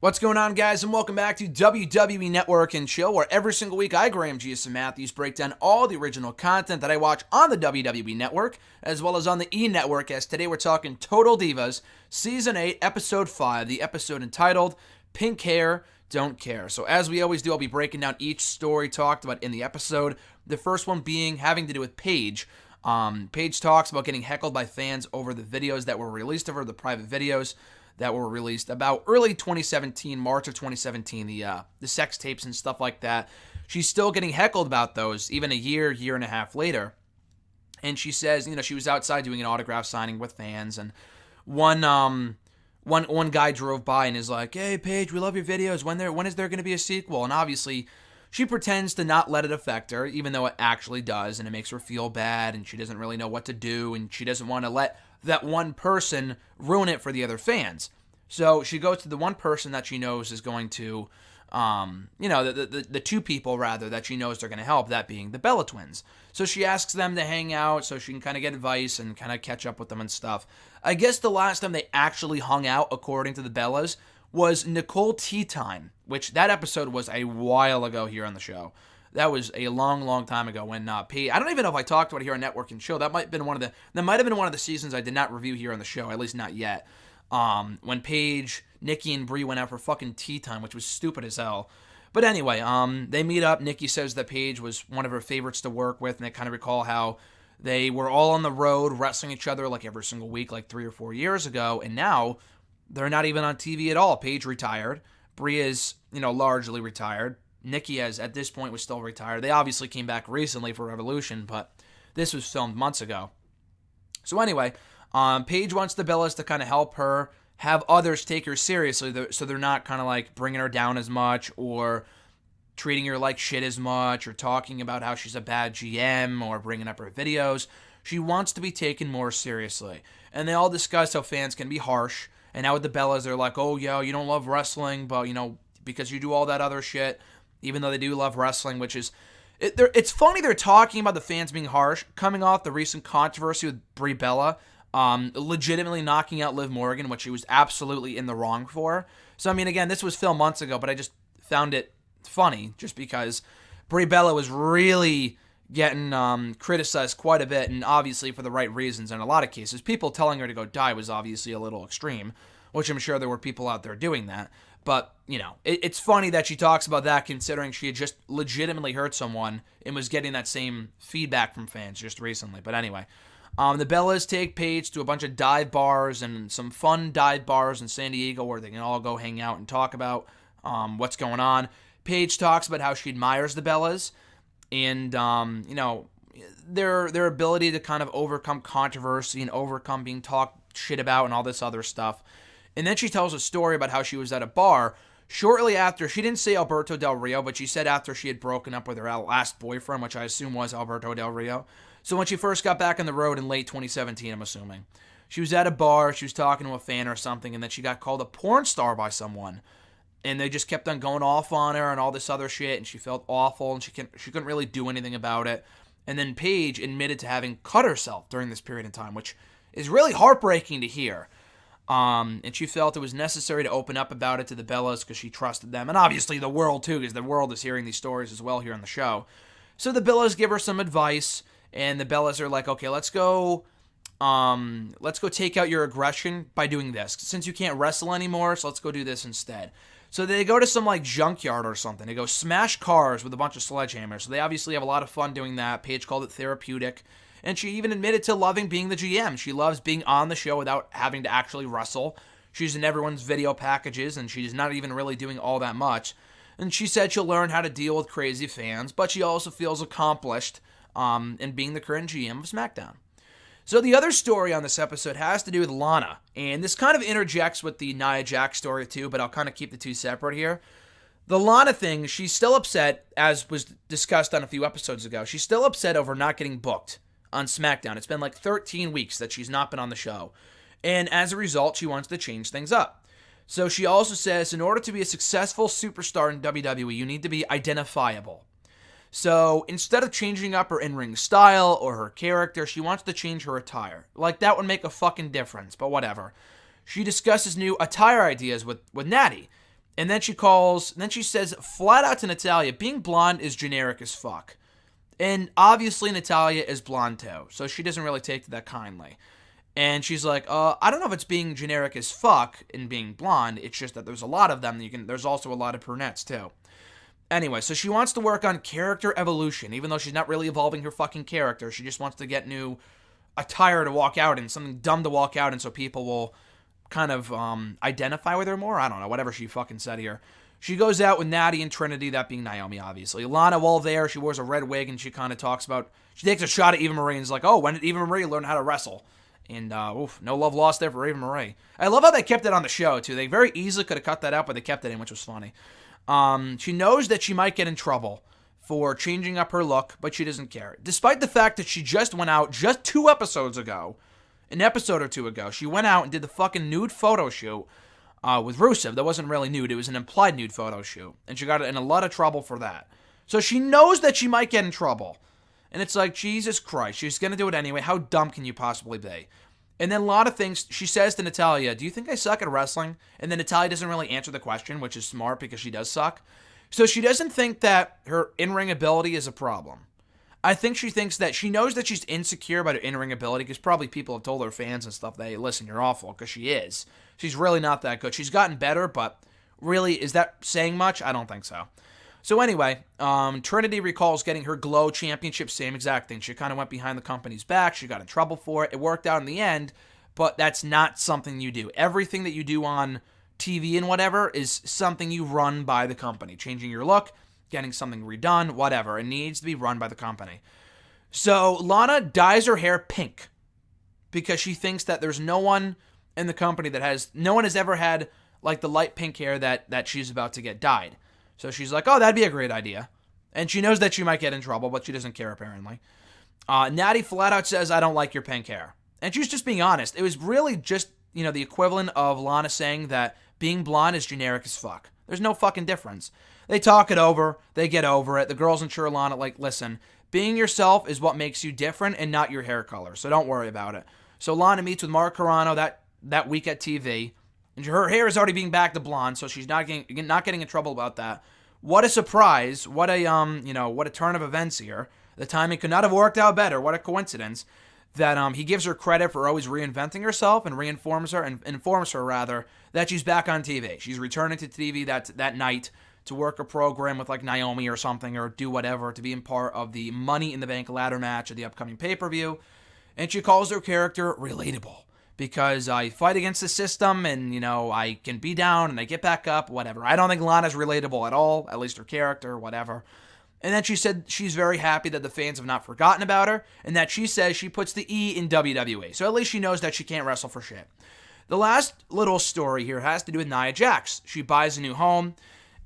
What's going on, guys, and welcome back to WWE Network and Chill, where every single week I, Graham Giuseppe Matthews, break down all the original content that I watch on the WWE Network, as well as on the E! Network, as today we're talking Total Divas, Season 8, Episode 5, the episode entitled Pink Hair, Don't Care. So as we always do, I'll be breaking down each story talked about in the episode, the first one being having to do with Paige. Paige talks about getting heckled by fans over the videos that were released of her, the private videos that were released about early 2017, March of 2017, the sex tapes and stuff like that. She's still getting heckled about those, even a year and a half later. And she says, she was outside doing an autograph signing with fans, and one guy drove by and is like, "Hey, Paige, we love your videos. When is there going to be a sequel?" And obviously, she pretends to not let it affect her, even though it actually does, and it makes her feel bad, and she doesn't really know what to do, and she doesn't want to let that one person ruin it for the other fans. So she goes to the one person that she knows is going to, the two people, rather, that she knows are going to help, that being the Bella twins. So she asks them to hang out so she can kind of get advice and kind of catch up with them and stuff. I guess the last time they actually hung out, according to the Bellas, was Nicole Tea Time, which that episode was a while ago here on the show. That was a long, long time ago when Paige, I don't even know if I talked about it here on Network and Show. That might have been one of the seasons I did not review here on the show, at least not yet. When Paige, Nikki, and Brie went out for fucking tea time, which was stupid as hell. But anyway, they meet up. Nikki says that Paige was one of her favorites to work with, and they kind of recall how they were all on the road wrestling each other like every single week, like 3 or 4 years ago, and now they're not even on TV at all. Paige retired. Brie is, largely retired. Nikki, at this point, was still retired. They obviously came back recently for Revolution, but this was filmed months ago. So anyway, Paige wants the Bellas to kind of help her have others take her seriously, so they're not kind of like bringing her down as much or treating her like shit as much or talking about how she's a bad GM or bringing up her videos. She wants to be taken more seriously. And they all discuss how fans can be harsh, and how with the Bellas, they're like, "Oh, yeah, you don't love wrestling, but, because you do all that other shit," even though they do love wrestling, which is... It's funny they're talking about the fans being harsh, coming off the recent controversy with Brie Bella, legitimately knocking out Liv Morgan, which she was absolutely in the wrong for. So, again, this was filmed months ago, but I just found it funny, just because Brie Bella was really getting criticized quite a bit, and obviously for the right reasons in a lot of cases. People telling her to go die was obviously a little extreme, which I'm sure there were people out there doing that. But, it's funny that she talks about that, considering she had just legitimately hurt someone and was getting that same feedback from fans just recently. But anyway, the Bellas take Paige to a bunch of dive bars and some fun dive bars in San Diego where they can all go hang out and talk about what's going on. Paige talks about how she admires the Bellas and, their ability to kind of overcome controversy and overcome being talked shit about and all this other stuff. And then she tells a story about how she was at a bar shortly after. She didn't say Alberto Del Rio, but she said after she had broken up with her last boyfriend, which I assume was Alberto Del Rio. So when she first got back on the road in late 2017, I'm assuming, she was at a bar, she was talking to a fan or something, and then she got called a porn star by someone. And they just kept on going off on her and all this other shit, and she felt awful, and she couldn't really do anything about it. And then Paige admitted to having cut herself during this period of time, which is really heartbreaking to hear. And she felt it was necessary to open up about it to the Bellas because she trusted them. And obviously the world too, because the world is hearing these stories as well here on the show. So the Bellas give her some advice, and the Bellas are like, "Okay, let's go take out your aggression by doing this. Since you can't wrestle anymore, so let's go do this instead." So they go to some like junkyard or something. They go smash cars with a bunch of sledgehammers. So they obviously have a lot of fun doing that. Paige called it therapeutic. And she even admitted to loving being the GM. She loves being on the show without having to actually wrestle. She's in everyone's video packages, and she's not even really doing all that much. And she said she'll learn how to deal with crazy fans, but she also feels accomplished in being the current GM of SmackDown. So the other story on this episode has to do with Lana. And this kind of interjects with the Nia Jax story too, but I'll kind of keep the two separate here. The Lana thing, she's still upset, as was discussed on a few episodes ago. She's still upset over not getting booked on SmackDown. It's been like 13 weeks that she's not been on the show. And as a result, she wants to change things up. So she also says, in order to be a successful superstar in WWE, you need to be identifiable. So instead of changing up her in-ring style or her character, she wants to change her attire. Like, that would make a fucking difference, but whatever. She discusses new attire ideas with Natty. And then she says flat out to Natalia, being blonde is generic as fuck. And obviously Natalia is blonde too, so she doesn't really take to that kindly. And she's like, I don't know if it's being generic as fuck in being blonde. It's just that there's a lot of them. There's also a lot of brunettes too. Anyway, so she wants to work on character evolution, even though she's not really evolving her fucking character. She just wants to get new attire to walk out in, something dumb to walk out in, so people will kind of identify with her more. I don't know, whatever she fucking said here. She goes out with Natty and Trinity, that being Naomi, obviously. Lana, while there, she wears a red wig, and she kind of talks about, she takes a shot at Eva Marie and is like, oh, when did Eva Marie learn how to wrestle? And, no love lost there for Eva Marie. I love how they kept it on the show, too. They very easily could have cut that out, but they kept it in, which was funny. She knows that she might get in trouble for changing up her look, but she doesn't care. Despite the fact that she just went out just 2 episodes ago, an episode or 2 ago, she went out and did the fucking nude photo shoot with Rusev. That wasn't really nude. It was an implied nude photo shoot. And she got in a lot of trouble for that. So she knows that she might get in trouble. And it's like, Jesus Christ, she's going to do it anyway. How dumb can you possibly be? And then a lot of things, she says to Natalia, do you think I suck at wrestling? And then Natalia doesn't really answer the question, which is smart because she does suck. So she doesn't think that her in-ring ability is a problem. I think she thinks that she knows that she's insecure about her in-ring ability because probably people have told her fans and stuff that, hey, listen, you're awful, because she is. She's really not that good. She's gotten better, but really, is that saying much? I don't think so. So anyway, Trinity recalls getting her Glow Championship, same exact thing. She kind of went behind the company's back. She got in trouble for it. It worked out in the end, but that's not something you do. Everything that you do on TV and whatever is something you run by the company. Changing your look, getting something redone, whatever. It needs to be run by the company. So Lana dyes her hair pink because she thinks that there's no one in the company no one has ever had like the light pink hair that she's about to get dyed. So she's like, oh, that'd be a great idea. And she knows that she might get in trouble, but she doesn't care apparently. Natty flat out says, I don't like your pink hair. And she was just being honest. It was really just, the equivalent of Lana saying that being blonde is generic as fuck. There's no fucking difference. They talk it over. They get over it. The girls ensure Lana, like, listen, being yourself is what makes you different and not your hair color. So don't worry about it. So Lana meets with Mark Carano that week at TV. And her hair is already being back to blonde, so she's not getting in trouble about that. What a surprise. What a what a turn of events here. The timing could not have worked out better. What a coincidence that he gives her credit for always reinventing herself and informs her that she's back on TV. She's returning to TV that night to work a program with like Naomi or something, or do whatever to be in part of the Money in the Bank ladder match at the upcoming pay-per-view. And she calls her character relatable. Because I fight against the system and, I can be down and I get back up, whatever. I don't think Lana's relatable at all, at least her character, whatever. And then she said she's very happy that the fans have not forgotten about her, and that she says she puts the E in WWE. So at least she knows that she can't wrestle for shit. The last little story here has to do with Nia Jax. She buys a new home,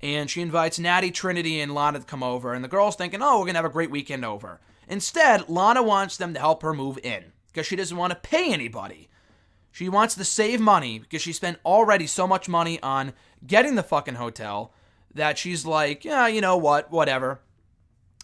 and she invites Natty, Trinity, and Lana to come over. And the girls thinking, oh, we're going to have a great weekend over. Instead, Lana wants them to help her move in, because she doesn't want to pay anybody. She wants to save money because she spent already so much money on getting the fucking hotel that she's like, yeah, you know what, whatever.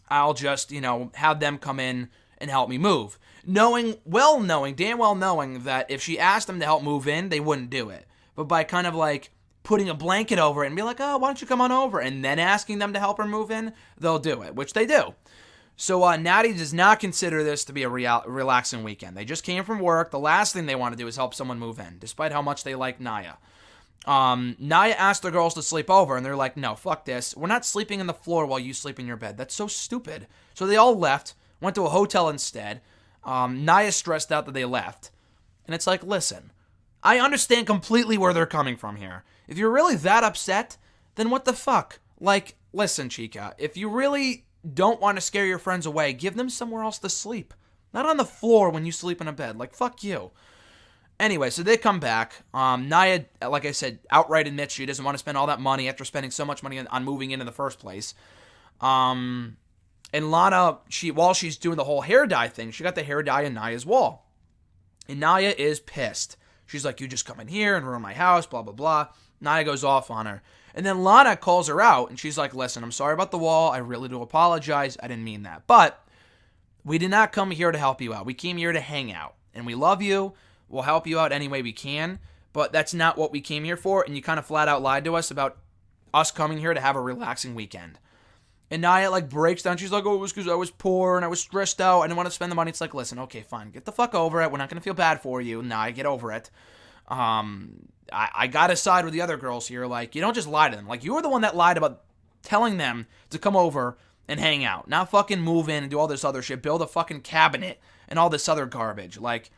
I'll just, have them come in and help me move. Damn well knowing that if she asked them to help move in, they wouldn't do it. But by kind of like putting a blanket over it and be like, oh, why don't you come on over? And then asking them to help her move in, they'll do it, which they do. So Natty does not consider this to be a relaxing weekend. They just came from work. The last thing they want to do is help someone move in, despite how much they like Nia. Nia asked the girls to sleep over, and they're like, no, fuck this. We're not sleeping on the floor while you sleep in your bed. That's so stupid. So they all left, went to a hotel instead. Nia stressed out that they left. And it's like, listen, I understand completely where they're coming from here. If you're really that upset, then what the fuck? Like, listen, Chica, if you really don't want to scare your friends away, give them somewhere else to sleep. Not on the floor when you sleep in a bed. Like, fuck you. Anyway, so they come back. Nia, like I said, outright admits she doesn't want to spend all that money after spending so much money on moving in the first place. And Lana, while she's doing the whole hair dye thing, she got the hair dye in Nia's wall. And Nia is pissed. She's like, you just come in here and ruin my house, blah, blah, blah. Nia goes off on her. And then Lana calls her out, and she's like, listen, I'm sorry about the wall. I really do apologize. I didn't mean that. But we did not come here to help you out. We came here to hang out. And we love you. We'll help you out any way we can. But that's not what we came here for. And you kind of flat out lied to us about us coming here to have a relaxing weekend. And Nia, like, breaks down. She's like, oh, it was because I was poor and I was stressed out. I didn't want to spend the money. It's like, listen, okay, fine. Get the fuck over it. We're not going to feel bad for you. Nia, get over it. I got to side with the other girls here. Like, you don't just lie to them. Like, you were the one that lied about telling them to come over and hang out. Not fucking move in and do all this other shit. Build a fucking cabinet and all this other garbage. Like,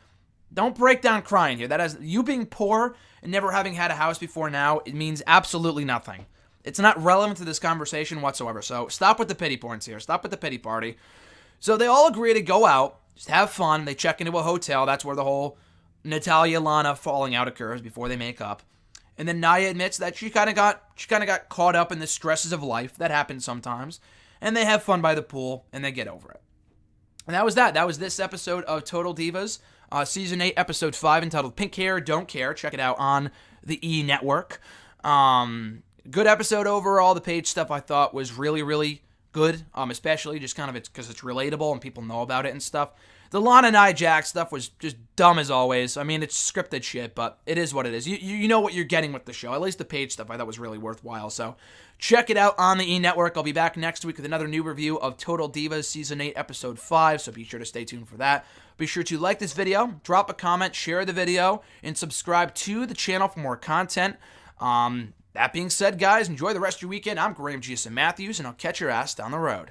don't break down crying here. That has, you being poor and never having had a house before now, it means absolutely nothing. It's not relevant to this conversation whatsoever. So stop with the pity points here. Stop with the pity party. So they all agree to go out, just have fun. They check into a hotel. That's where the whole Natalia Lana falling out occurs before they make up. And then Nia admits that she kind of got caught up in the stresses of life. That happens sometimes. And they have fun by the pool, and they get over it. And that was that. That was this episode of Total Divas, Season 8, Episode 5, entitled Pink Hair, Don't Care. Check it out on the E! Network. Good episode overall. The Paige stuff I thought was really, really good, especially just kind of because it's relatable and people know about it and stuff. The Lana and Nia Jax stuff was just dumb as always. I mean, it's scripted shit, but it is what it is. You know what you're getting with the show. At least the Paige stuff I thought was really worthwhile. So check it out on the E! Network. I'll be back next week with another new review of Total Divas Season 8, Episode 5, so be sure to stay tuned for that. Be sure to like this video, drop a comment, share the video, and subscribe to the channel for more content. That being said, guys, enjoy the rest of your weekend. I'm Graham G.S. Matthews, and I'll catch your ass down the road.